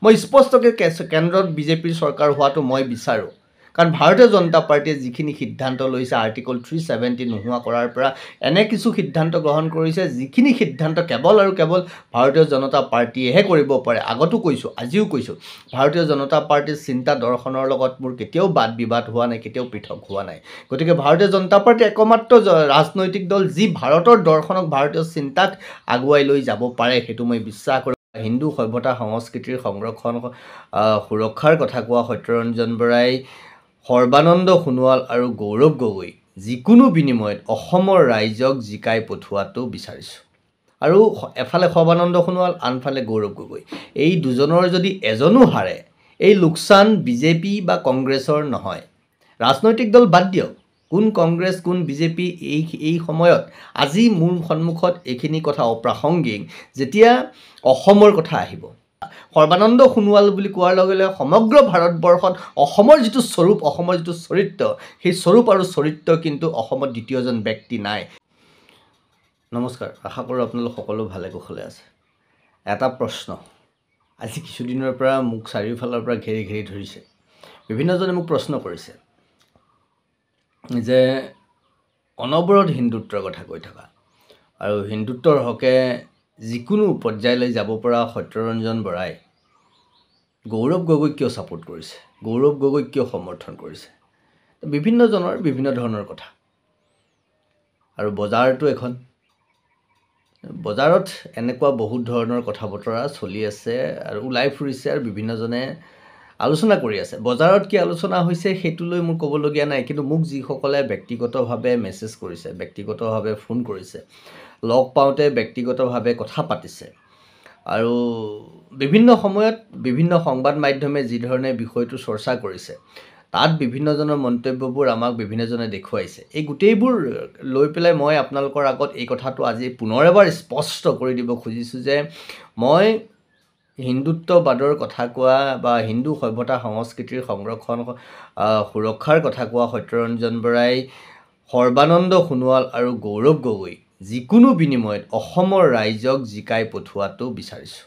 মই স্পষ্টকৈ কেন্দ্ৰত বিজেপিৰ চৰকাৰ হোৱাটো মই বিচাৰোঁ কাৰণ ভাৰতীয় জনতা পাৰ্টিয়ে যিখিনি সিদ্ধান্ত লৈছে আৰ্টিকল 370 নোহোৱা কৰাৰ পৰা এনে কিছু সিদ্ধান্ত গ্ৰহণ কৰিছে যিখিনি সিদ্ধান্ত কেৱল আৰু কেৱল ভাৰতীয় জনতা পাৰ্টিয়েহে কৰিব পাৰে আগতো কৈছোঁ আজিও কৈছোঁ ভাৰতীয় জনতা পাৰ্টিৰ চিন্তা দৰ্শনৰ লগত মোৰ কেতিয়াও বাদ বিবাদ হোৱা নাই কেতিয়াও পৃথক হোৱা নাই গতিকে ভাৰতীয় জনতা পাৰ্টি একমাত্ৰ ৰাজনৈতিক দল যি ভাৰতৰ দৰ্শনক ভাৰতীয় চিন্তাক আগুৱাই লৈ যাব পাৰে সেইটো মই বিশ্বাস কৰোঁ হিন্দু সভ্যতা সংস্কৃতিৰ সংৰক্ষণ সুৰক্ষাৰ কথা কোৱা সত্যৰঞ্জন বৰাই সৰ্বানন্দ সোণোৱাল আৰু গৌৰৱ গগৈ যিকোনো বিনিময়ত অসমৰ ৰাইজক জিকাই পঠোৱাটো বিচাৰিছোঁ আৰু এফালে সৰ্বানন্দ সোণোৱাল আনফালে গৌৰৱ গগৈ এই দুজনৰ যদি এজনো হাৰে এই লোকচান বিজেপি বা কংগ্ৰেছৰ নহয় ৰাজনৈতিক দল বাদ দিয়ক কোন কংগ্ৰেছ কোন বিজেপি এই সময়ত আজি মোৰ সন্মুখত এইখিনি কথা অপ্ৰাসংগিক যেতিয়া অসমৰ কথা আহিব সৰ্বানন্দ সোণোৱাল বুলি কোৱাৰ লগে লগে সমগ্ৰ ভাৰতবৰ্ষত অসমৰ যিটো স্বৰূপ অসমৰ যিটো চৰিত্ৰ সেই স্বৰূপ আৰু চৰিত্ৰ কিন্তু অসমত দ্বিতীয়জন ব্যক্তি নাই নমস্কাৰ আশা কৰোঁ আপোনালোক সকলো ভালে কুশলে আছে এটা প্ৰশ্ন আজি কিছুদিনৰ পৰা মোক চাৰিওফালৰ পৰা ঘেৰি ঘেৰি ধৰিছে বিভিন্নজনে মোক প্ৰশ্ন কৰিছে যে অনবৰত হিন্দুত্বৰ কথা কৈ থকা আৰু হিন্দুত্বৰ হকে যিকোনো পৰ্যায়লৈ যাব পৰা সত্যৰঞ্জন বৰাই গৌৰৱ গগৈক কিয় ছাপোৰ্ট কৰিছে গৌৰৱ গগৈক কিয় সমৰ্থন কৰিছে বিভিন্নজনৰ বিভিন্ন ধৰণৰ কথা আৰু বজাৰটো এখন বজাৰত এনেকুৱা বহুত ধৰণৰ কথা বতৰা চলি আছে আৰু ওলাই ফুৰিছে আৰু বিভিন্নজনে আলোচনা কৰি আছে বজাৰত কি আলোচনা হৈছে সেইটো লৈ মোৰ ক'বলগীয়া নাই কিন্তু মোক যিসকলে ব্যক্তিগতভাৱে মেছেজ কৰিছে ব্যক্তিগতভাৱে ফোন কৰিছে লগ পাওঁতে ব্যক্তিগতভাৱে কথা পাতিছে আৰু বিভিন্ন সময়ত বিভিন্ন সংবাদ মাধ্যমে যি ধৰণে বিষয়টো চৰ্চা কৰিছে তাত বিভিন্নজনৰ মন্তব্যবোৰ আমাক বিভিন্নজনে দেখুৱাইছে এই গোটেইবোৰ লৈ পেলাই মই আপোনালোকৰ আগত এই কথাটো আজি পুনৰ এবাৰ স্পষ্ট কৰি দিব খুজিছোঁ যে মই হিন্দুত্ববাদৰ কথা কোৱা বা হিন্দু সভ্যতা সংস্কৃতিৰ সংৰক্ষণ সুৰক্ষাৰ কথা কোৱা সত্যৰঞ্জন বৰাই সৰ্বানন্দ সোণোৱাল আৰু গৌৰৱ গগৈ যিকোনো বিনিময়ত অসমৰ ৰাইজক জিকাই পঠোৱাটো বিচাৰিছোঁ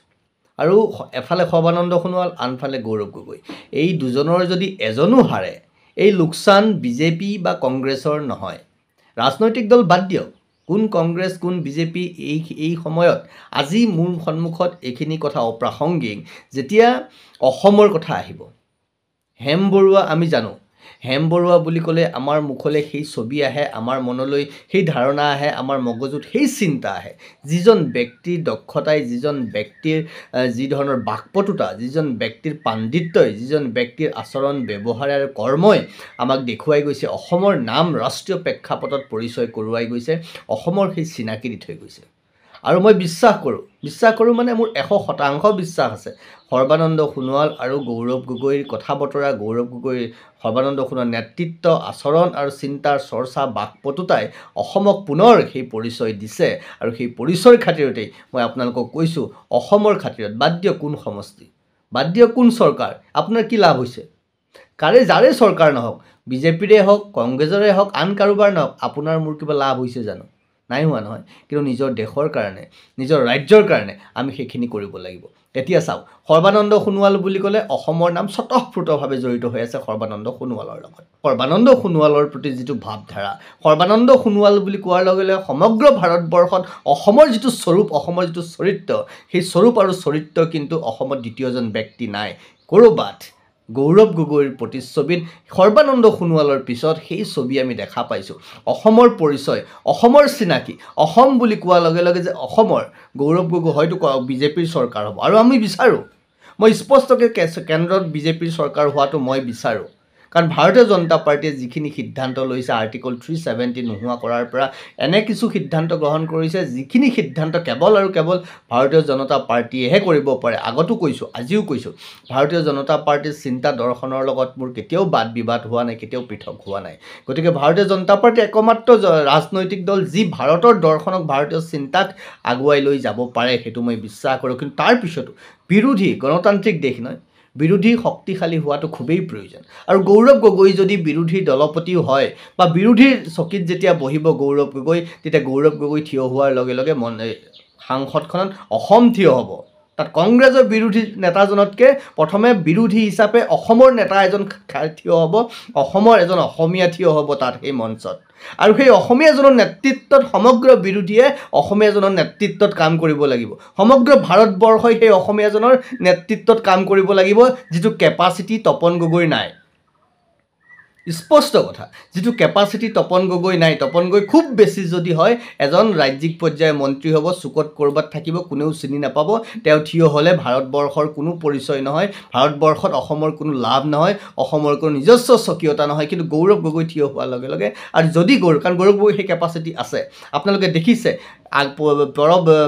আৰু এফালে সৰ্বানন্দ সোণোৱাল আনফালে গৌৰৱ গগৈ এই দুজনৰ যদি এজনো হাৰে এই লোকচান বিজেপি বা কংগ্ৰেছৰ নহয় ৰাজনৈতিক দল বাদ দিয়ক কোন কংগ্ৰেছ কোন বিজেপি এই সময়ত আজি মোৰ সন্মুখত এইখিনি কথা অপ্ৰাসংগিক যেতিয়া অসমৰ কথা আহিব হেম বৰুৱা আমি জানো হেম বৰুৱা বুলি ক'লে আমাৰ মুখলৈ সেই ছবি আহে আমাৰ মনলৈ সেই ধাৰণা আহে আমাৰ মগজুত সেই চিন্তা আহে যিজন ব্যক্তিৰ দক্ষতাই যিজন ব্যক্তিৰ যি ধৰণৰ বাকপটুতা যিজন ব্যক্তিৰ পাণ্ডিত্যই যিজন ব্যক্তিৰ আচৰণ ব্যৱহাৰ আৰু কৰ্মই আমাক দেখুৱাই গৈছে অসমৰ নাম ৰাষ্ট্ৰীয় প্ৰেক্ষাপটত পৰিচয় কৰোৱাই গৈছে অসমৰ সেই চিনাকি দি থৈ গৈছে আৰু মই বিশ্বাস কৰোঁ মানে মোৰ 100% বিশ্বাস আছে সৰ্বানন্দ সোণোৱাল আৰু গৌৰৱ গগৈৰ কথা বতৰা গৌৰৱ গগৈৰ সৰ্বানন্দ সোণোৱাল নেতৃত্ব আচৰণ আৰু চিন্তাৰ চৰ্চা বাকপটুতাই অসমক পুনৰ সেই পৰিচয় দিছে আৰু সেই পৰিচয়ৰ খাতিৰতেই মই আপোনালোকক কৈছোঁ অসমৰ খাতিৰত বাদ দিয়ক কোন সমষ্টি বাদ দিয়ক কোন চৰকাৰ আপোনাৰ কি লাভ হৈছে যাৰে চৰকাৰ নহওক বিজেপিৰে হওক কংগ্ৰেছৰে হওক আন কাৰোবাৰ নহওক আপোনাৰ মোৰ কিবা লাভ হৈছে জানো নাই হোৱা নহয় কিন্তু নিজৰ দেশৰ কাৰণে নিজৰ ৰাজ্যৰ কাৰণে আমি সেইখিনি কৰিব লাগিব এতিয়া চাওক সৰ্বানন্দ সোণোৱাল বুলি ক'লে অসমৰ নাম স্বতঃস্ফূৰ্তভাৱে জড়িত হৈ আছে সৰ্বানন্দ সোণোৱালৰ লগত সৰ্বানন্দ সোণোৱালৰ প্ৰতি যিটো ভাৱধাৰা সৰ্বানন্দ সোণোৱাল বুলি কোৱাৰ লগে লগে সমগ্ৰ ভাৰতবৰ্ষত অসমৰ যিটো স্বৰূপ অসমৰ যিটো চৰিত্ৰ সেই স্বৰূপ আৰু চৰিত্ৰ কিন্তু অসমত দ্বিতীয়জন ব্যক্তি নাই ক'ৰবাত গৌৰৱ গগৈৰ প্ৰতিচ্ছবিত সৰ্বানন্দ সোণোৱালৰ পিছত সেই ছবি আমি দেখা পাইছোঁ অসমৰ পৰিচয় অসমৰ চিনাকি অসম বুলি কোৱাৰ লগে লগে যে অসমৰ গৌৰৱ গগৈ হয়তো বিজেপিৰ চৰকাৰ হ'ব আৰু আমি বিচাৰোঁ মই স্পষ্টকৈ কেন্দ্ৰত বিজেপিৰ চৰকাৰ হোৱাটো মই বিচাৰোঁ কাৰণ ভাৰতীয় জনতা পাৰ্টিয়ে যিখিনি সিদ্ধান্ত লৈছে আৰ্টিকল 370 নোহোৱা কৰাৰ পৰা এনে কিছু সিদ্ধান্ত গ্ৰহণ কৰিছে যিখিনি সিদ্ধান্ত কেৱল আৰু কেৱল ভাৰতীয় জনতা পাৰ্টিয়েহে কৰিব পাৰে আগতো কৈছোঁ আজিও কৈছোঁ ভাৰতীয় জনতা পাৰ্টিৰ চিন্তা দৰ্শনৰ লগত মোৰ কেতিয়াও বাদ বিবাদ হোৱা নাই কেতিয়াও পৃথক হোৱা নাই গতিকে ভাৰতীয় জনতা পাৰ্টি একমাত্ৰ ৰাজনৈতিক দল যি ভাৰতৰ দৰ্শনক ভাৰতীয় চিন্তাক আগুৱাই লৈ যাব পাৰে সেইটো মই বিশ্বাস কৰোঁ কিন্তু তাৰ পিছতো বিৰোধী গণতান্ত্ৰিক দেশ নহয় বিৰোধী শক্তিশালী হোৱাটো খুবেই প্ৰয়োজন আৰু গৌৰৱ গগৈ যদি বিৰোধী দলপতিও হয় বা বিৰোধীৰ চকীত যেতিয়া বহিব গৌৰৱ গগৈ তেতিয়া গৌৰৱ গগৈ থিয় হোৱাৰ লগে লগে সাংসদখনত অসম থিয় হ'ব তাত কংগ্ৰেছৰ বিৰোধী নেতাজনতকৈ প্ৰথমে বিৰোধী হিচাপে অসমৰ নেতা এজন থিয় হ'ব, অসমৰ এজন অসমীয়া থিয় হ'ব তাত সেই মঞ্চত। আৰু সেই অসমীয়াজনৰ নেতৃত্বত সমগ্ৰ বিৰোধীয়ে অসমীয়াজনৰ নেতৃত্বত কাম কৰিব লাগিব। সমগ্ৰ ভাৰতবৰ্ষই সেই অসমীয়াজনৰ নেতৃত্বত কাম কৰিব লাগিব, যিটো কেপাচিটি তপন গগৈৰ নাই। স্পষ্ট কথা, যিটো কেপাচিটি তপন গগৈ নাই। তপন গগৈ খুব বেছি যদি হয় এজন ৰাজ্যিক পৰ্যায়ৰ মন্ত্ৰী হ'ব, চুকত ক'ৰবাত থাকিব, কোনেও চিনি নাপাব। তেওঁ থিয় হ'লে ভাৰতবৰ্ষৰ কোনো পৰিচয় নহয়, ভাৰতবৰ্ষত অসমৰ কোনো লাভ নহয়, অসমৰ কোনো নিজস্ব স্বকীয়তা নহয়। কিন্তু গৌৰৱ গগৈ থিয় হোৱাৰ লগে লগে, আৰু যদি কাৰণ গৌৰৱ গগৈ সেই কেপাচিটি আছে, আপোনালোকে দেখিছে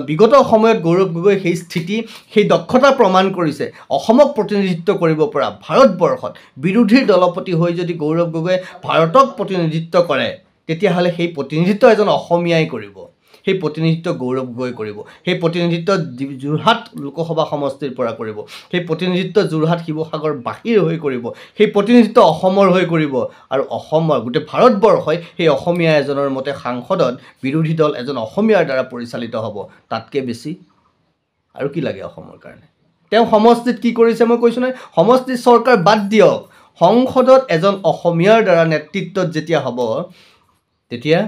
বিগত সময়ত গৌৰৱ গগৈ সেই স্থিতি, সেই দক্ষতা প্ৰমাণ কৰিছে। অসমক প্ৰতিনিধিত্ব কৰিব পৰা ভাৰতবৰ্ষত বিৰোধীৰ দলপতি হৈ যদি গৌৰৱ গগৈয়ে ভাৰতক প্ৰতিনিধিত্ব কৰে, তেতিয়াহ'লে সেই প্ৰতিনিধিত্ব এজন অসমীয়াই কৰিব, সেই প্ৰতিনিধিত্ব গৌৰৱ গগৈ কৰিব, সেই প্ৰতিনিধিত্ব যোৰহাট লোকসভা সমষ্টিৰ পৰা কৰিব, সেই প্ৰতিনিধিত্ব যোৰহাট শিৱসাগৰ বাহিৰ হৈ কৰিব, সেই প্ৰতিনিধিত্ব অসমৰ হৈ কৰিব। আৰু অসমৰ গোটেই ভাৰতবৰ্ষই সেই অসমীয়া এজনৰ মতে সাংসদত বিৰোধী দল এজন অসমীয়াৰ দ্বাৰা পৰিচালিত হ'ব। তাতকৈ বেছি আৰু কি লাগে অসমৰ কাৰণে? তেওঁ সমষ্টিত কি কৰিছে মই কৈছোঁ নহয়, সমষ্টিত চৰকাৰ বাদ দিয়ক, সংসদত এজন অসমীয়াৰ দ্বাৰা নেতৃত্বত যেতিয়া হ'ব, তেতিয়া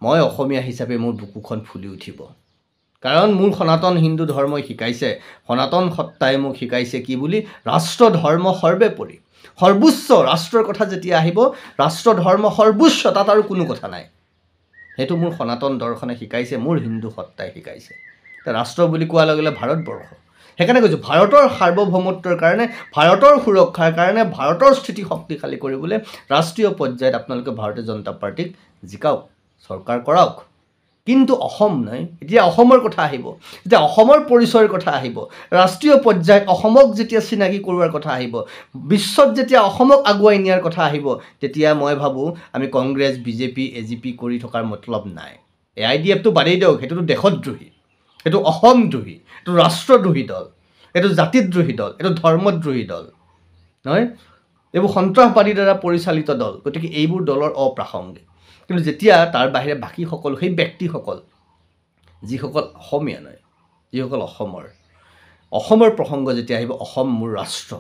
মই অসমীয়া হিচাপে মোৰ বুকুখন ফুলি উঠিব। কাৰণ মোৰ সনাতন হিন্দু ধৰ্মই শিকাইছে, সনাতন সত্তাই মোক শিকাইছে কি বুলি, ৰাষ্ট্ৰ ধৰ্ম সৰ্বোপৰি, সৰ্বোচ্চ ৰাষ্ট্ৰৰ কথা যেতিয়া আহিব, ৰাষ্ট্ৰ ধৰ্ম সৰ্বোচ্চ, তাত আৰু কোনো কথা নাই। সেইটো মোৰ সনাতন দৰ্শনে শিকাইছে, মোৰ হিন্দু সত্তাই শিকাইছে। ৰাষ্ট্ৰ বুলি কোৱাৰ লগে লগে ভাৰতবৰ্ষ। সেইকাৰণে কৈছোঁ, ভাৰতৰ সাৰ্বভৌমত্বৰ কাৰণে, ভাৰতৰ সুৰক্ষাৰ কাৰণে, ভাৰতৰ স্থিতি শক্তিশালী কৰিবলৈ ৰাষ্ট্ৰীয় পৰ্যায়ত আপোনালোকে ভাৰতীয় জনতা পাৰ্টীক জিকাওক, চৰকাৰ কৰাওক। কিন্তু অসম নহয়, এতিয়া অসমৰ কথা আহিব, যেতিয়া অসমৰ পৰিচয়ৰ কথা আহিব, ৰাষ্ট্ৰীয় পৰ্যায়ত অসমক যেতিয়া চিনাকি কৰোৱাৰ কথা আহিব, বিশ্বত যেতিয়া অসমক আগুৱাই নিয়াৰ কথা আহিব, তেতিয়া মই ভাবোঁ আমি কংগ্ৰেছ, বিজেপি, এজিপি কৰি থকাৰ মতলব নাই। AIDFটো বাদেই দিয়ক, সেইটোতো দেশদ্ৰোহী, সেইটো অসমদ্ৰোহী, এইটো ৰাষ্ট্ৰদ্ৰোহী দল, এইটো জাতিদ্ৰোহী দল, এইটো ধৰ্মদ্ৰোহী দল নহয়, এইবোৰ সন্ত্ৰাসবাদীৰ দ্বাৰা পৰিচালিত দল। গতিকে এইবোৰ দলৰ অপ্ৰাসংগিক। কিন্তু যেতিয়া তাৰ বাহিৰে বাকীসকল, সেই ব্যক্তিসকল যিসকল অসমীয়া নহয়, যিসকল অসমৰ প্ৰসংগ যেতিয়া আহিব, অসম মোৰ ৰাষ্ট্ৰ,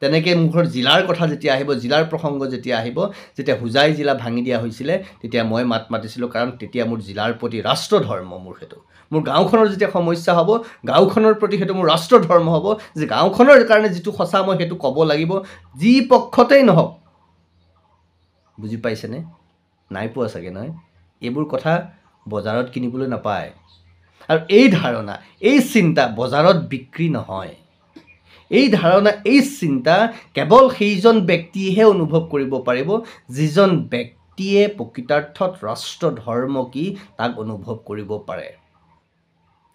তেনেকৈ মোৰ জিলাৰ কথা যেতিয়া আহিব, জিলাৰ প্ৰসংগ যেতিয়া আহিব, যেতিয়া হোজাই জিলা ভাঙি দিয়া হৈছিলে, তেতিয়া মই মাত মাতিছিলোঁ, কাৰণ তেতিয়া মোৰ জিলাৰ প্ৰতি ৰাষ্ট্ৰ ধৰ্ম, মোৰ সেইটো মোৰ গাঁওখনৰ যেতিয়া সমস্যা হ'ব, গাঁওখনৰ প্ৰতি সেইটো মোৰ ৰাষ্ট্ৰ ধৰ্ম হ'ব, যে গাঁওখনৰ কাৰণে যিটো সঁচা মই সেইটো ক'ব লাগিব, যি পক্ষতেই নহওক। বুজি পাইছেনে? নাই পোৱা চাগে নহয়? এইবোৰ কথা বজাৰত কিনিবলৈ নাপায়। আৰু এই ধাৰণা, এই চিন্তা বজাৰত বিক্ৰী নহয়। এই ধাৰণা, এই চিন্তা কেৱল সেইজন ব্যক্তিয়েহে অনুভৱ কৰিব পাৰিব, যিজন ব্যক্তিয়ে প্ৰকৃতাৰ্থত ৰাষ্ট্ৰ ধৰ্ম কি তাক অনুভৱ কৰিব পাৰে।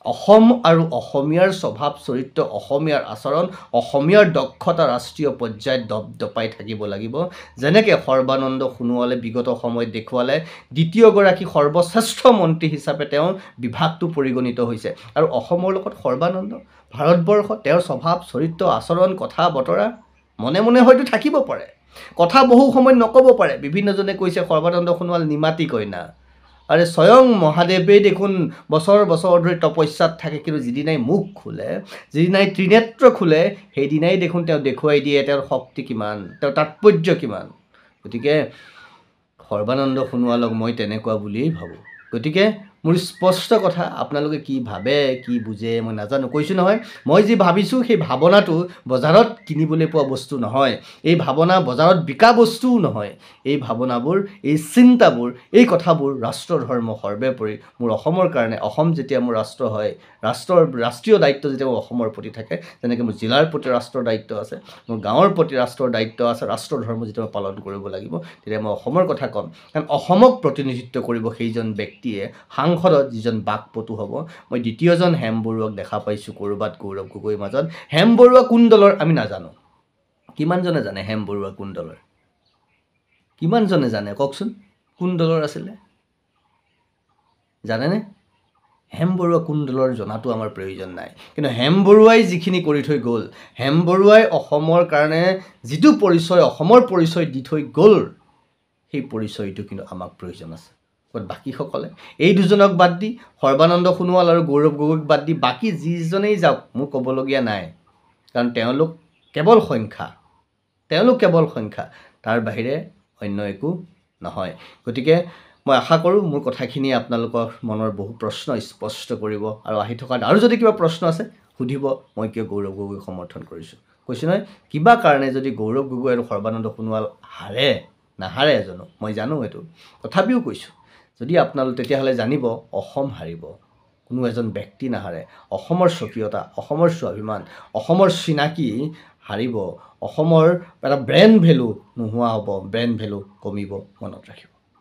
অসম আৰু অসমীয়াৰ স্বভাৱ চৰিত্ৰ, অসমীয়াৰ আচৰণ, অসমীয়াৰ দক্ষতা ৰাষ্ট্ৰীয় পৰ্যায়ত দপদপাই থাকিব লাগিব। যেনেকৈ সৰ্বানন্দ সোণোৱালে বিগত সময়ত দেখুৱালে, দ্বিতীয়গৰাকী সৰ্বশ্ৰেষ্ঠ মন্ত্ৰী হিচাপে তেওঁ বিভাগটো পৰিগণিত হৈছে। আৰু অসমৰ লগত সৰ্বানন্দ, ভাৰতবৰ্ষ, তেওঁৰ স্বভাৱ চৰিত্ৰ আচৰণ কথা বতৰা মনে মনে হয়তো থাকিব পাৰে, কথা বহু সময়ত নক'ব পাৰে। বিভিন্নজনে কৈছে সৰ্বানন্দ সোণোৱাল নিমাতী কইনা। আৰে স্বয়ং মহাদেৱেই দেখোন বছৰ বছৰ ধৰি তপস্যাত থাকে, কিন্তু যিদিনাই মুখ খোলে, যিদিনাই ত্ৰিনেত্ৰ খোলে, সেইদিনাই দেখোন তেওঁ দেখুৱাই দিয়ে তেওঁৰ শক্তি কিমান, তেওঁৰ তাৎপৰ্য কিমান। গতিকে সৰ্বানন্দ সোণোৱালক মই তেনেকুৱা বুলিয়েই ভাবোঁ। গতিকে মোৰ স্পষ্ট কথা, আপোনালোকে কি ভাবে কি বুজে মই নাজানো। কৈছোঁ নহয়, মই যি ভাবিছোঁ সেই ভাৱনাটো বজাৰত কিনিবলৈ পোৱা বস্তু নহয়, এই ভাৱনা বজাৰত বিকা বস্তুও নহয়। এই ভাৱনাবোৰ, এই চিন্তাবোৰ, এই কথাবোৰ ৰাষ্ট্ৰ ধৰ্ম সৰ্বোপৰি মোৰ অসমৰ কাৰণে। অসম যেতিয়া মোৰ ৰাষ্ট্ৰ হয়, ৰাষ্ট্ৰীয় দায়িত্ব যেতিয়া মোৰ অসমৰ প্ৰতি থাকে, যেনেকৈ মোৰ জিলাৰ প্ৰতি ৰাষ্ট্ৰৰ দায়িত্ব আছে, মোৰ গাঁৱৰ প্ৰতি ৰাষ্ট্ৰৰ দায়িত্ব আছে, ৰাষ্ট্ৰ ধৰ্ম যেতিয়া মই পালন কৰিব লাগিব, তেতিয়া মই অসমৰ কথা ক'ম। কাৰণ অসমক প্ৰতিনিধিত্ব কৰিব সেইজন ব্যক্তিয়ে, সাংসদত যিজন বাকপটু হ'ব। মই দ্বিতীয়জন হেম বৰুৱাক দেখা পাইছোঁ ক'ৰবাত গৌৰৱ গগৈৰ মাজত। হেম বৰুৱা কোন দলৰ আমি নাজানো। কিমানজনে জানে হেম বৰুৱা কোন দলৰ? কিমানজনে জানে কওকচোন, কোন দলৰ আছিলে জানেনে? হেম বৰুৱা কোন দলৰ জনাটো আমাৰ প্ৰয়োজন নাই। কিন্তু হেম বৰুৱাই যিখিনি কৰি থৈ গ'ল, হেম বৰুৱাই অসমৰ কাৰণে যিটো পৰিচয়, অসমৰ পৰিচয় দি থৈ গ'ল, সেই পৰিচয়টো কিন্তু আমাক প্ৰয়োজন আছে। বাকীসকলে এই দুজনক বাদ দি সৰ্বানন্দ সোণোৱাল আৰু গৌৰৱ গগৈক বাদ দি বাকী যিজনেই যাওক মোৰ ক'বলগীয়া নাই, কাৰণ তেওঁলোক কেৱল সংখ্যা, তাৰ বাহিৰে অন্য একো নহয়। গতিকে মই আশা কৰোঁ মোৰ কথাখিনি আপোনালোকৰ মনৰ বহু প্ৰশ্ন স্পষ্ট কৰিব, আৰু আহি থকা আৰু যদি কিবা প্ৰশ্ন আছে সুধিব, মই কিয় গৌৰৱ গগৈক সমৰ্থন কৰিছোঁ। কৈছোঁ নহয়, কিবা কাৰণে যদি গৌৰৱ গগৈ আৰু সৰ্বানন্দ সোণোৱাল নাহাৰে এজনো, মই জানো এইটো, তথাপিও কৈছোঁ, যদি আপোনালোকে তেতিয়াহ'লে জানিব অসম হাৰিব, কোনো এজন ব্যক্তি নাহাৰে, অসমৰ স্বকীয়তা, অসমৰ স্বাভিমান, অসমৰ চিনাকি হাৰিব, অসমৰ এটা ব্ৰেণ্ড ভেলু নোহোৱা হ'ব, ব্ৰেণ্ড ভেলু কমিব, মনত ৰাখিব।